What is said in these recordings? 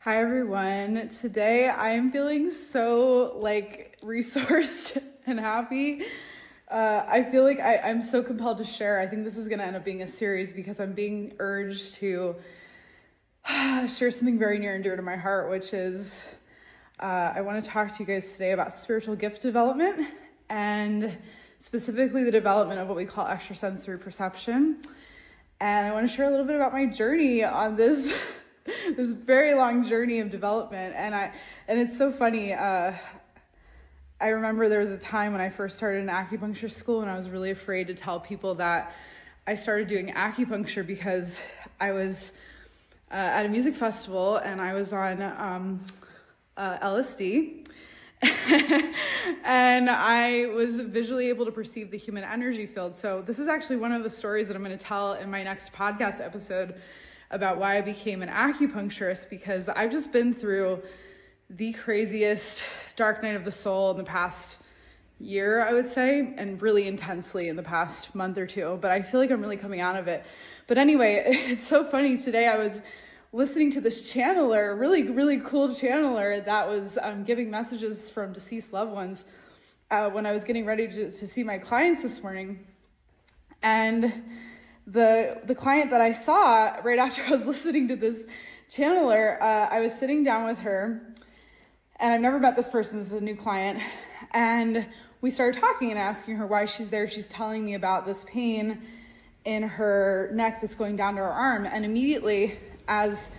Hi everyone. Today I am feeling so resourced and happy. I feel like I'm so compelled to share. I think this is going to end up being a series because I'm being urged to share something very near and dear to my heart, which is I want to talk to you guys today about spiritual gift development and specifically the development of what we call extrasensory perception. And I want to share a little bit about my journey on this this very long journey of development. And it's so funny. I remember there was a time when I first started in acupuncture school and I was really afraid to tell people that I started doing acupuncture because I was at a music festival and I was on LSD and I was visually able to perceive the human energy field. So this is actually one of the stories that I'm going to tell in my next podcast episode about why I became an acupuncturist, because I've just been through the craziest dark night of the soul in the past year, I would say, and really intensely in the past month or two, but I feel like I'm really coming out of it. But anyway, it's so funny. Today I was listening to this channeler, really cool channeler that was giving messages from deceased loved ones when I was getting ready to see my clients this morning. And the client that I saw right after I was listening to this channeler, I was sitting down with her, and I've never met this person. This is a new client. And we started talking and asking her why she's there. She's telling me about this pain in her neck that's going down to her arm. And immediately, as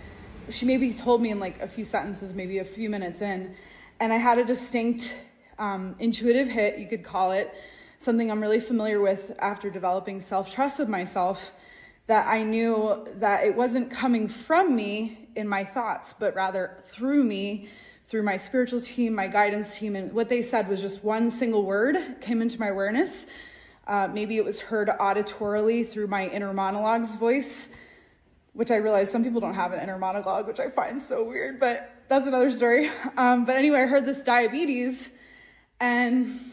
she maybe told me in like a few sentences, maybe a few minutes in, and I had a distinct intuitive hit, you could call it, something I'm really familiar with after developing self-trust with myself, that I knew that it wasn't coming from me in my thoughts, but rather through me, through my spiritual team, my guidance team. And what they said was just one single word came into my awareness. Maybe it was heard auditorily through my inner monologue's voice, which I realize some people don't have an inner monologue, which I find so weird, but that's another story. But anyway, I heard this diabetes, and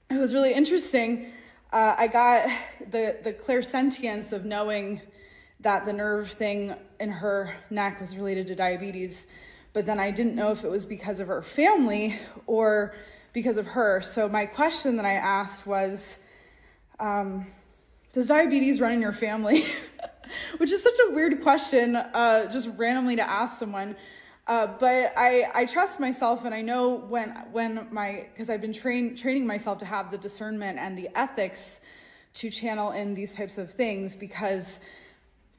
it was really interesting. I got the clairsentience of knowing that the nerve thing in her neck was related to diabetes, but then I didn't know if it was because of her family or because of her. So my question that I asked was, does diabetes run in your family? Which is such a weird question, just randomly to ask someone. But I trust myself, and I know when because I've been training myself to have the discernment and the ethics to channel in these types of things, because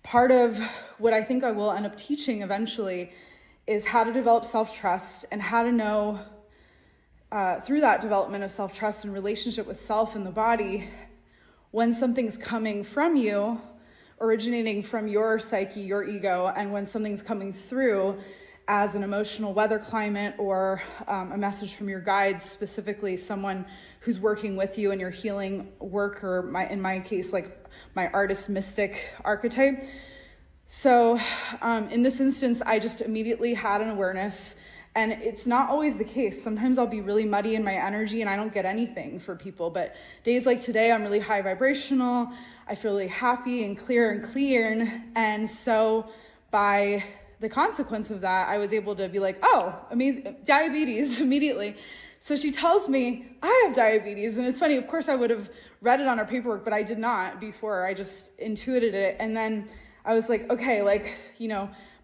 part of what I think I will end up teaching eventually is how to develop self-trust and how to know through that development of self-trust and relationship with self and the body, when something's coming from you, originating from your psyche, your ego, and when something's coming through as an emotional weather climate or a message from your guides, specifically someone who's working with you in your healing work, or in my case, like my artist mystic archetype. So in this instance, I just immediately had an awareness, and it's not always the case. Sometimes I'll be really muddy in my energy and I don't get anything for people, but days like today, I'm really high vibrational. I feel really happy and clear. And so by the consequence of that, I was able to be like, oh, amazing, diabetes immediately. So she tells me I have diabetes. And it's funny, of course I would have read it on her paperwork, but I did not before. I just intuited it. And then I was like, okay,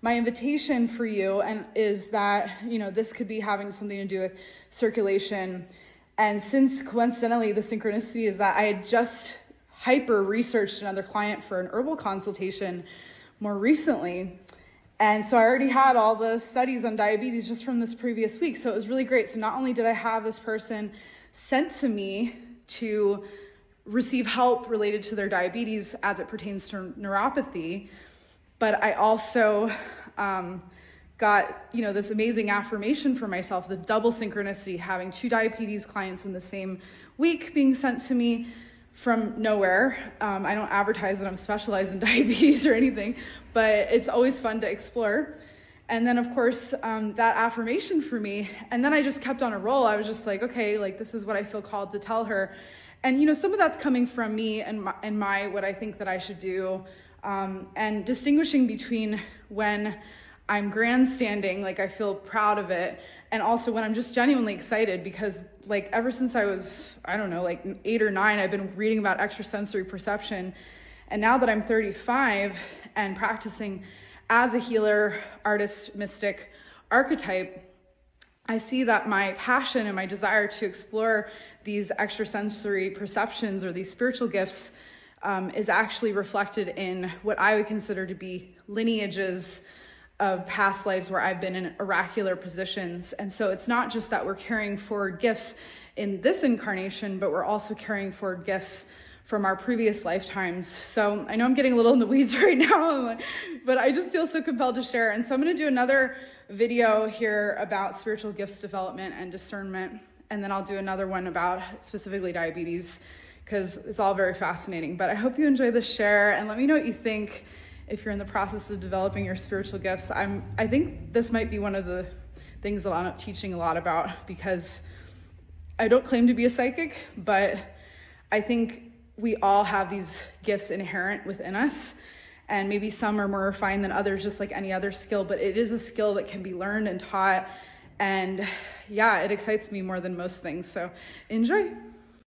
my invitation for you is that, this could be having something to do with circulation. And since coincidentally, the synchronicity is that I had just hyper researched another client for an herbal consultation more recently. And so I already had all the studies on diabetes just from this previous week. So it was really great. So not only did I have this person sent to me to receive help related to their diabetes as it pertains to neuropathy, but I also got, this amazing affirmation for myself, the double synchronicity, having 2 diabetes clients in the same week being sent to me from nowhere. I don't advertise that I'm specialized in diabetes or anything, but it's always fun to explore. And then of course, that affirmation for me, and then I just kept on a roll. I was just like, okay, this is what I feel called to tell her. And some of that's coming from me and my what I think that I should do, and distinguishing between when I'm grandstanding, like I feel proud of it. And also when I'm just genuinely excited, because like ever since I was, I don't know, like 8 or 9, I've been reading about extrasensory perception. And now that I'm 35 and practicing as a healer, artist, mystic, archetype, I see that my passion and my desire to explore these extrasensory perceptions or these spiritual gifts is actually reflected in what I would consider to be lineages of past lives where I've been in oracular positions. And so it's not just that we're carrying forward gifts in this incarnation, but we're also carrying forward gifts from our previous lifetimes. So I know I'm getting a little in the weeds right now, but I just feel so compelled to share. And so I'm going to do another video here about spiritual gifts development and discernment. And then I'll do another one about specifically diabetes, because it's all very fascinating. But I hope you enjoy this share, and let me know what you think if you're in the process of developing your spiritual gifts. I think this might be one of the things that I'm teaching a lot about, because I don't claim to be a psychic, but I think we all have these gifts inherent within us, and maybe some are more refined than others, just like any other skill, but it is a skill that can be learned and taught. And yeah, it excites me more than most things. So enjoy.